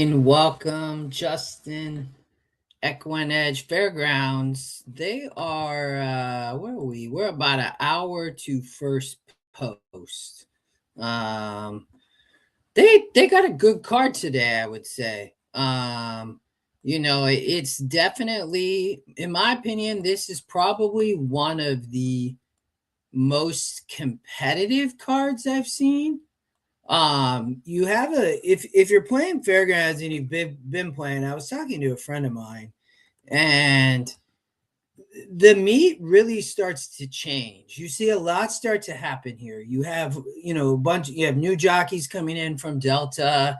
And welcome, Justin. Equine Edge Fairgrounds. They are where are we? We're about an hour to first post. Um they got a good card today, I would say. It's definitely, in my opinion, this is probably one of the most competitive cards I've seen. You have a if you're playing fairgrounds and you've been playing, I was talking to a friend of mine, and the meat really starts to change. You see a lot start to happen here. You have, you have new jockeys coming in from Delta.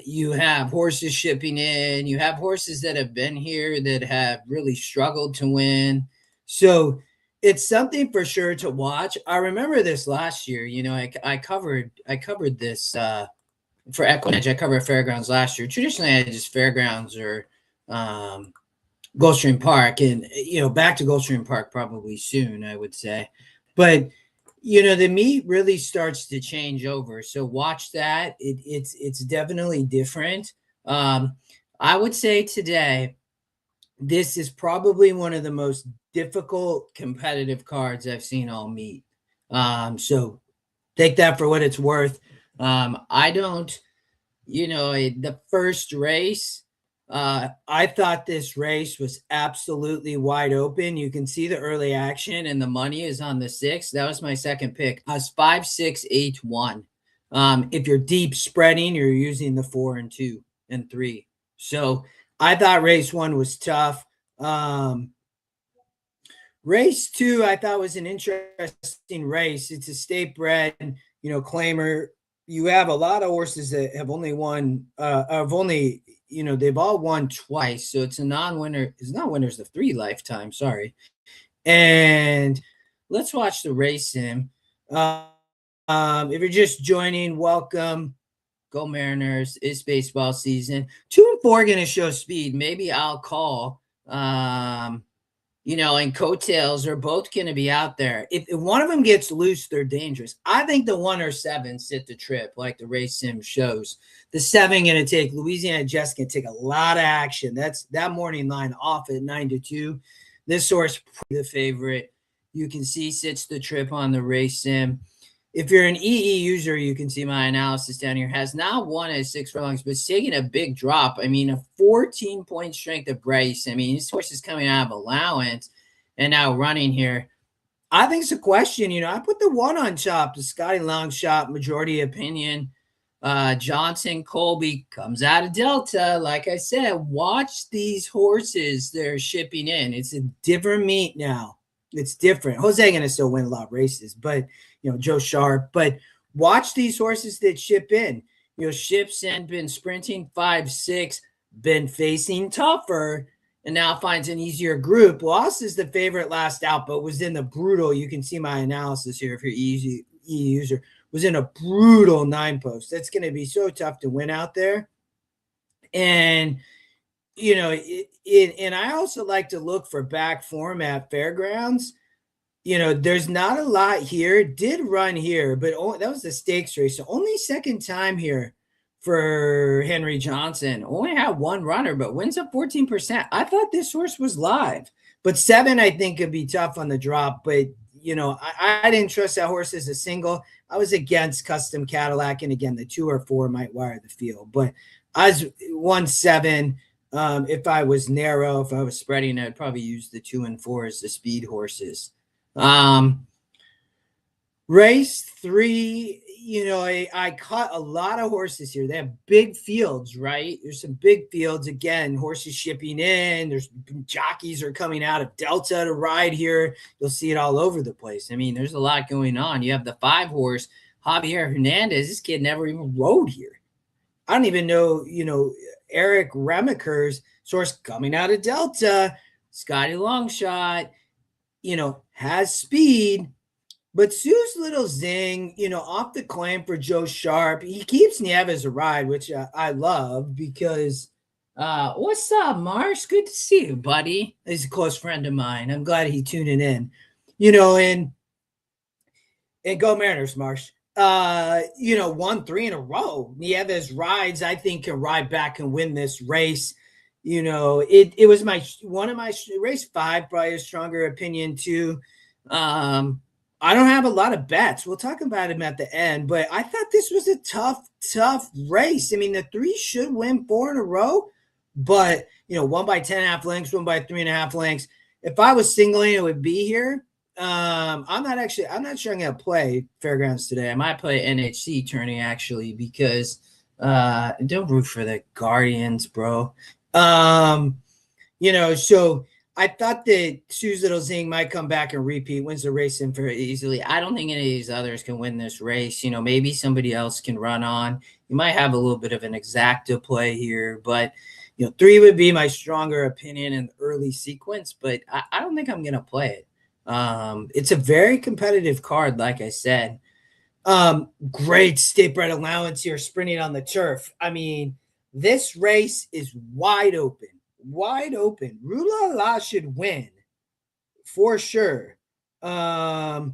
You have horses shipping in. You have horses that have been here that have really struggled to win. So it's something for sure to watch. I remember this last year. I covered this for Equinedge. I covered fairgrounds last year. Traditionally, I just fairgrounds or um, Gulfstream Park, and back to Gulfstream Park probably soon, I would say. But the meat really starts to change over. So watch that. It's definitely different. Um, I would say today this is probably one of the most difficult competitive cards I've seen all meet. So take that for what it's worth. I don't, the first race, I thought this race was absolutely wide open. You can see the early action, and the money is on the six. That was my second pick. I was 5, 6, 8, 1. If you're deep spreading, you're using the 4 and 2 and 3. So I thought race one was tough. Um, Race two, I thought was an interesting race. It's a state bred, claimer. You have a lot of horses that have only won, they've all won twice. So it's a non-winner. It's not winners of three lifetime. Sorry. And let's watch the race sim. If you're just joining, welcome. Go Mariners. It's baseball season. 2 and 4 going to show speed. Maybe I'll call. And coattails are both going to be out there. If one of them gets loose, they're dangerous. I think the 1 or 7 sit the trip, like the race sim shows. The 7 going to take Louisiana Jess going to take a lot of action. That's that morning line off at 9-2. This horse, the favorite, you can see sits the trip on the race sim. If you're an EE user, you can see my analysis down here. Has now won at 6 furlongs, but it's taking a big drop. I mean, a 14-point strength of Bryce. I mean, this horse is coming out of allowance and now running here. I think it's a question. I put the 1 on top, the Scotty Long shot, majority opinion. Johnson Colby comes out of Delta. Like I said, watch these horses they're shipping in. It's a different meet now. It's different. Jose going to still win a lot of races, but Joe Sharp. But watch these horses that ship in. Ships in, been sprinting 5, 6, been facing tougher, and now finds an easier group. Lost is the favorite last out, but was in the brutal. You can see my analysis here if you're easy user. Was in a brutal 9 post. That's going to be so tough to win out there. And and I also like to look for back form at fairgrounds. There's not a lot here. Did run here, but that was the stakes race. So only second time here for Henry Johnson. Only had one runner, but wins up 14%. I thought this horse was live, but 7 I think could be tough on the drop. But I didn't trust that horse as a single. I was against Custom Cadillac, and again, the 2 or 4 might wire the field. But I was 1-7. If I was narrow, if I was spreading, I'd probably use the 2 and 4 as the speed horses. Race 3, I caught a lot of horses here. They have big fields, right? There's some big fields. Again, horses shipping in. There's jockeys are coming out of Delta to ride here. You'll see it all over the place. I mean, there's a lot going on. You have the 5-horse Javier Hernandez. This kid never even rode here. I don't even know, Eric Remaker's source coming out of Delta. Scotty Longshot, has speed. But Sue's little zing, off the claim for Joe Sharp. He keeps Nieves a ride, which I love because, what's up, Marsh? Good to see you, buddy. He's a close friend of mine. I'm glad he's tuning in, and go Mariners, Marsh. won 3 in a row. Nieves rides, I think, can ride back and win this race. It was one of my race 5, probably a stronger opinion too. I don't have a lot of bets. We'll talk about him at the end, but I thought this was a tough race. I mean, the 3 should win 4 in a row, but one by 10.5 lengths, one by 3.5 lengths. If I was singling, it would be here. I'm not sure I'm gonna play Fairgrounds today. I might play NHC tourney actually because don't root for the Guardians, bro. So I thought that Sue's Little Zing might come back and repeat, wins the race in very easily. I don't think any of these others can win this race. Maybe somebody else can run on. You might have a little bit of an exacta play here, but 3 would be my stronger opinion in the early sequence, but I don't think I'm going to play it. It's a very competitive card, like I said. Great state bred allowance here, sprinting on the turf. I mean, this race is wide open. Rulala should win for sure. And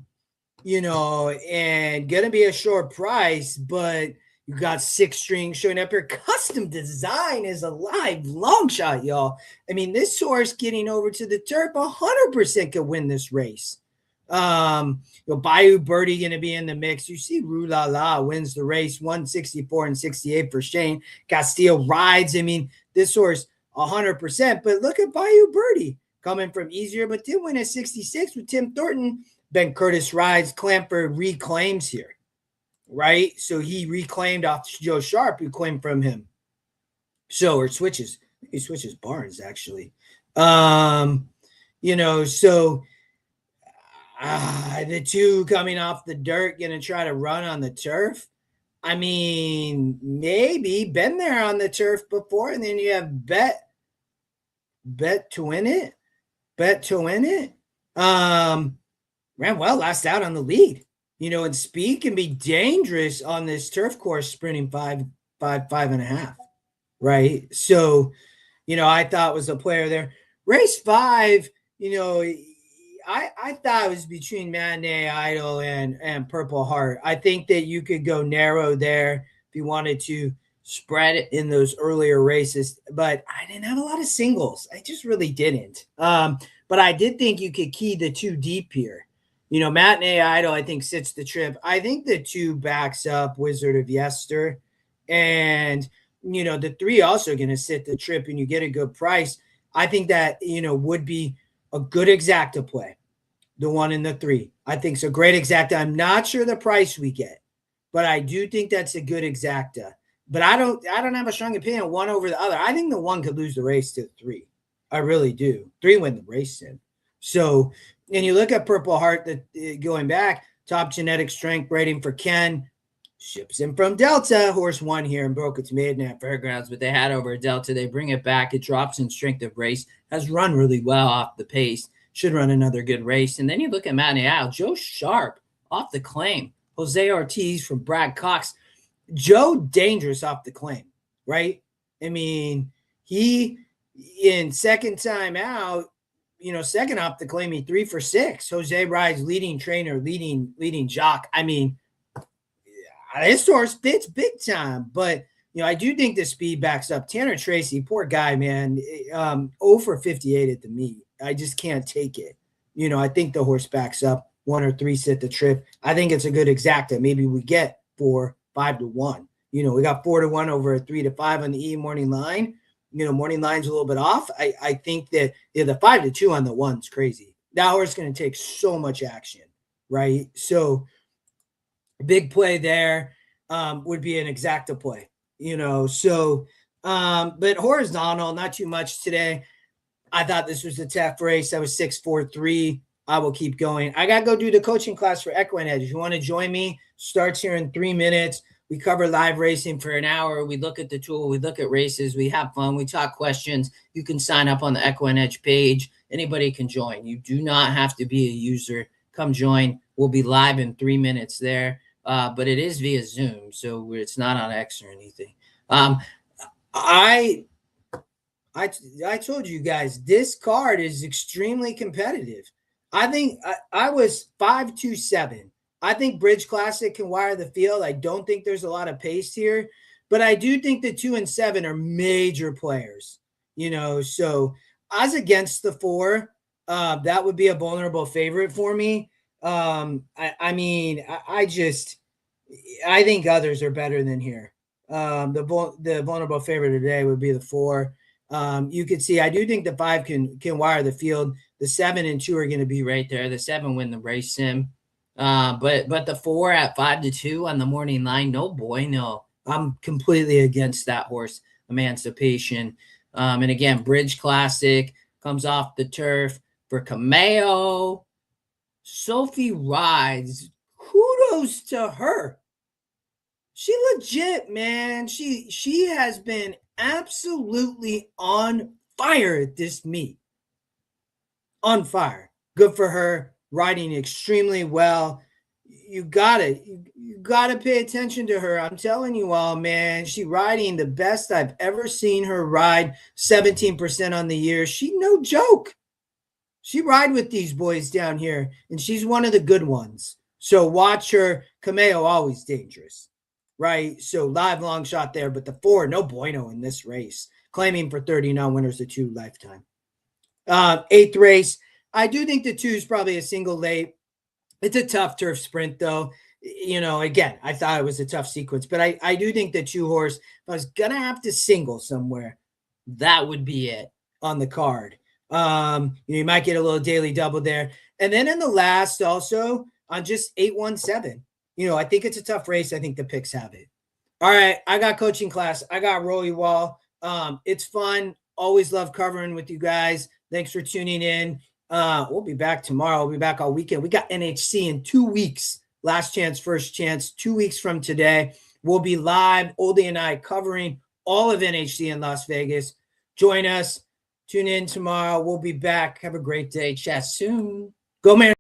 gonna be a short price, but you got 6 strings showing up here. Custom design is a live long shot, y'all. I mean, this horse getting over to the turf 100% could win this race. Bayou Birdie going to be in the mix. You see Rulala wins the race, 164 and 68 for Shane. Castile rides. I mean, this horse 100%. But look at Bayou Birdie coming from easier, but did win at 66 with Tim Thornton. Ben Curtis rides. Clamper reclaims here. Right, so he reclaimed off Joe Sharp, who claimed from him. He switches Barnes actually. The 2 coming off the dirt, gonna try to run on the turf. I mean, maybe been there on the turf before, and then you have bet to win it. Ran well, last out on the lead. And speed can be dangerous on this turf course, sprinting 5.5, right? So, I thought was a player there. Race 5, I thought it was between Matinee Idol and Purple Heart. I think that you could go narrow there if you wanted to spread it in those earlier races, but I didn't have a lot of singles. I just really didn't. But I did think you could key the 2 deep here. Matinee Idol, I think, sits the trip. I think the 2 backs up Wizard of Yester. And, the 3 also going to sit the trip and you get a good price. I think that, would be a good exacta play. The 1 and the 3. I think it's a great exacta. I'm not sure the price we get, but I do think that's a good exacta. But I don't have a strong opinion one over the other. I think the 1 could lose the race to the 3. I really do. 3 win the race in. So, and you look at Purple Heart, that going back, top genetic strength rating for Ken, ships him from Delta. Horse won here and broke its maiden at Fairgrounds, but they had over a Delta. They bring it back. It drops in strength of race, has run really well off the pace, should run another good race. And then you look at Matinee Idol, Joe Sharp off the claim, Jose Ortiz from Brad Cox. Joe dangerous off the claim, right? I mean, he in second time out, second off the claim, he 3 for 6. Jose rides leading trainer, leading jock. I mean, this horse fits big time, but I do think the speed backs up. Tanner Tracy, poor guy, man, 0 for 58 at the meet. I just can't take it. I think the horse backs up 1 or 3 sit the trip. I think it's a good exacta. Maybe we get 4, 5 to 1. We got 4 to 1 over a 3 to 5 on the E morning line. Morning line's a little bit off. I think that the 5 to 2 on the 1's crazy. That horse is going to take so much action, right? So big play there would be an exacta play, but horizontal, not too much today. I thought this was a tough race. I was 6-4-3. I will keep going. I got to go do the coaching class for Equine Edge. If you want to join me, starts here in 3 minutes. We cover live racing for an hour. We look at the tool. We look at races. We have fun. We talk questions. You can sign up on the Equine Edge page. Anybody can join. You do not have to be a user. Come join. We'll be live in 3 minutes there. But it is via Zoom, so it's not on X or anything. I told you guys this card is extremely competitive. I think I was 5-2-7 I think Bridge Classic can wire the field. I don't think there's a lot of pace here, but I do think the 2 and 7 are major players, so as against the 4, that would be a vulnerable favorite for me. I mean, I think others are better than here. The vulnerable favorite today would be the 4. You could see I do think the 5 can wire the field. The 7 and 2 are going to be right there. The 7 win the race sim. But the 4 at 5-2 on the morning line, no boy, no. I'm completely against that horse, Emancipation. And again, Bridge Classic comes off the turf for Cameo. Sophie rides. Kudos to her. She legit, man. She has been absolutely on fire at this meet. On fire. Good for her. Riding extremely well. You gotta pay attention to her. I'm telling you all, man. She riding the best I've ever seen her ride. 17% on the year. She no joke. She ride with these boys down here, and she's one of the good ones. So watch her. Cameo always dangerous, right? So live long shot there, but the 4, no bueno in this race. Claiming for 30 non-winners the 2 lifetime. 8th race. I do think the 2 is probably a single late. It's a tough turf sprint, though. Again, I thought it was a tough sequence, but I do think the 2 horse, if I was going to have to single somewhere, that would be it on the card. You might get a little daily double there. And then in the last also on just 8-1-7, I think it's a tough race. I think the picks have it. All right. I got coaching class. I got Rolly Wall. It's fun. Always love covering with you guys. Thanks for tuning in. We'll be back tomorrow. We'll be back all weekend. We got NHC in 2 weeks. Last chance, first chance. 2 weeks from today, we'll be live. Oldie and I covering all of NHC in Las Vegas. Join us. Tune in tomorrow. We'll be back. Have a great day. Chat soon. Go, man.